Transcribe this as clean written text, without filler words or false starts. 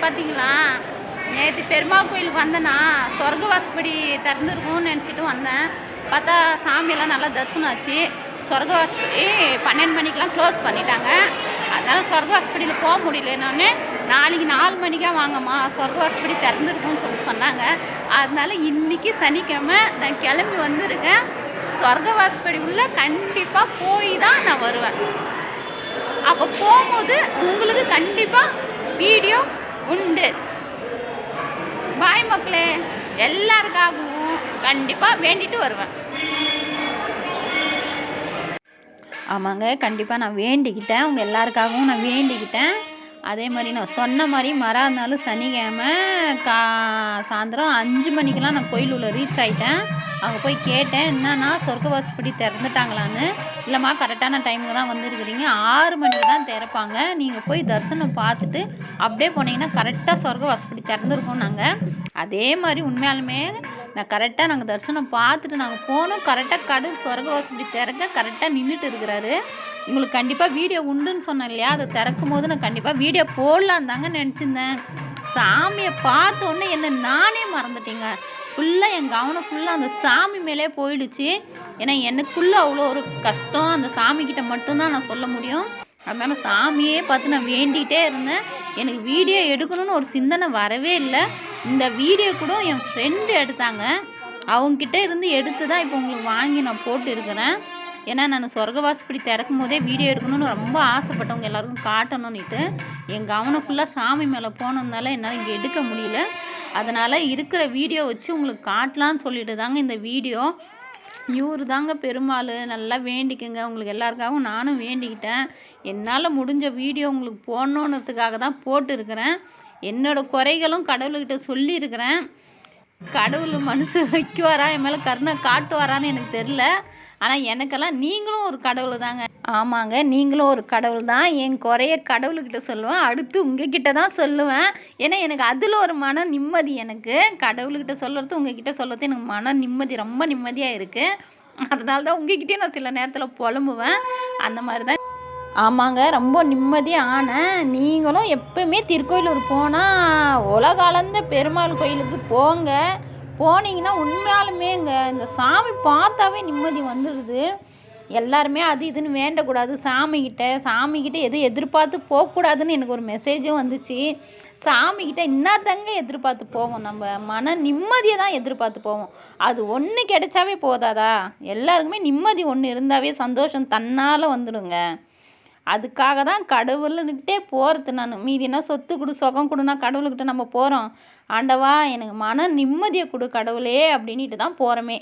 பார்த்தீங்களா? நேற்று பெருமாள் கோயிலுக்கு வந்தேன்னா சொர்க்கவாசப்படி திறந்துருக்கும்னு நினச்சிட்டு வந்தேன். பார்த்தா சாமியெல்லாம் நல்லா தரிசனம் ஆச்சு. சொர்க்கவாசப்படி 12 மணிக்கெலாம் க்ளோஸ் பண்ணிட்டாங்க. அதனால் சொர்க்கவாசப்படியில் போக முடியலன்னொடனே நாளைக்கு 4 மணிக்கா வாங்கம்மா சொர்க்கவாசப்படி திறந்துருக்கும்னு சொன்னாங்க. அதனால இன்றைக்கி சனிக்கிழமை நான் கிளம்பி வந்திருக்கேன். சொர்க்கவாசப்படி உள்ள கண்டிப்பாக போய் தான் நான் வருவேன். அப்போ போகும்போது உங்களுக்கு கண்டிப்பாக வீடியோ உண்டு. பாய் மக்களே, எல்லாருக்காகவும் கண்டிப்பாக வேண்டிட்டு வருவேன். ஆமாங்க, கண்டிப்பாக நான் வேண்டிக்கிட்டேன். உங்கள் எல்லாருக்காகவும் நான் வேண்டிக்கிட்டேன். அதே மாதிரி நான் சொன்ன மாதிரி மறாநாள் சனிக்கிழமை சாயந்தரம் 5 மணிக்கெலாம் நான் கோயில் உள்ள ரீச் ஆகிட்டேன். அங்கே போய் கேட்டேன், என்னன்னா சொர்க்கவாசப்படி திறந்துட்டாங்களான்னு. இல்லைம்மா, கரெக்டான டைமுக்கு தான் வந்துருக்குறீங்க, 6 மணிக்கு தான் திறப்பாங்க, நீங்கள் போய் தரிசனம் பார்த்துட்டு அப்படியே போனீங்கன்னா கரெக்டாக சொர்க்கவாசப்படி திறந்துருக்கோம். நாங்கள் அதே மாதிரி உண்மையாலுமே கரெக்டாக நாங்கள் தரிசனம் பார்த்துட்டு நாங்கள் போனோம். கரெக்டாக கடவுள் சொர்க்கவாசப்படி திறக்க கரெக்டாக நின்றுட்டு இருக்கிறாரு. உங்களுக்கு கண்டிப்பாக வீடியோ உண்டுன்னு சொன்னேன் இல்லையா? அதை திறக்கும் போது நான் கண்டிப்பாக வீடியோ போடலாம் தாங்க நினச்சிருந்தேன். சாமியை பார்த்தோன்னே என்ன நானே மறந்துட்டேங்க. ஃபுல்லாக என் கவனம் ஃபுல்லாக அந்த சாமி மேலே போயிடுச்சு. ஏன்னா எனக்குள்ளே அவ்வளோ ஒரு கஷ்டம் அந்த சாமிக்கிட்ட மட்டும்தான் நான் சொல்ல முடியும். அதனால் சாமியே பார்த்து நான் வேண்டிகிட்டே இருந்தேன். எனக்கு வீடியோ எடுக்கணும்னு ஒரு சிந்தனை வரவே இல்லை. இந்த வீடியோ கூட என் ஃப்ரெண்டு எடுத்தாங்க. அவங்கக்கிட்ட இருந்து எடுத்து தான் இப்போ உங்களுக்கு வாங்கி நான் போட்டு இருக்கிறேன். ஏன்னா நான் சொர்க்கவாசப்படி திறக்கும் போதே வீடியோ எடுக்கணும்னு ரொம்ப ஆசைப்பட்டவங்க எல்லாருக்கும் காட்டணும்னுட்டு என் கவனம் ஃபுல்லாக சாமி மேலே போனதுனால என்னால் இங்கே எடுக்க முடியல. அதனால் இருக்கிற வீடியோ வச்சு உங்களுக்கு காட்டலான்னு சொல்லிட்டு தாங்க இந்த வீடியோ. இவர் தாங்க பெருமாள், நல்லா வேண்டிக்குங்க. உங்களுக்கு எல்லாருக்காகவும் நானும் வேண்டிக்கிட்டேன். என்னால் முடிஞ்ச வீடியோ உங்களுக்கு போடணுன்றதுக்காக தான் போட்டுருக்கிறேன். என்னோடய குறைகளும் கடவுள்கிட்ட சொல்லியிருக்கிறேன். கடவுள் மனசு வைக்குவாரா, என் மேலே கருணை காட்டுவாரான்னு எனக்கு தெரில. ஆனால் எனக்கெல்லாம் நீங்களும் ஒரு கடவுள் தாங்க. ஆமாங்க, நீங்களும் ஒரு கடவுள் தான். என் குறைய கடவுள்கிட்ட சொல்லுவேன், அடுத்து உங்ககிட்ட தான் சொல்லுவேன். ஏன்னா எனக்கு அதில் ஒரு மன நிம்மதி. எனக்கு கடவுள்கிட்ட சொல்கிறது உங்ககிட்ட சொல்கிறது எனக்கு மன நிம்மதி, ரொம்ப நிம்மதியாக இருக்குது. அதனால தான் உங்ககிட்டே நான் சில நேரத்தில் புலம்புவேன். அந்த மாதிரி தான். ஆமாங்க, ரொம்ப நிம்மதியான நீங்களும் எப்பவுமே திருக்கோயிலூர் போனால் உலக அளந்த பெருமாள் கோயிலுக்கு போங்க. போனீங்கன்னா உண்மையாலுமே இந்த சாமி பார்த்தாவே நிம்மதி வந்துடுது. எல்லாருமே அது இதுன்னு வேண்டக்கூடாது. சாமிக்கிட்ட எதுவும் எதிர்பார்த்து போகக்கூடாதுன்னு எனக்கு ஒரு மெசேஜும் வந்துச்சு. சாமிக்கிட்ட என்னத்தங்க எதிர்பார்த்து போவோம்? நம்ம மன நிம்மதியை தான் எதிர்பார்த்து போவோம். அது ஒன்று கிடைச்சாவே போதாதா? எல்லாருக்குமே நிம்மதி ஒன்று இருந்தாவே சந்தோஷம் தன்னால் வந்துடுங்க. அதுக்காக தான் கடவுள்கிட்டே போகிறது. நான் மீதினா சொத்து கொடு சுகம் கொடுனா கடவுள்கிட்ட நம்ம போகிறோம். ஆண்டவா எனக்கு மன நிம்மதியை கொடு கடவுளே அப்படின்ட்டு தான் போகிறோமே.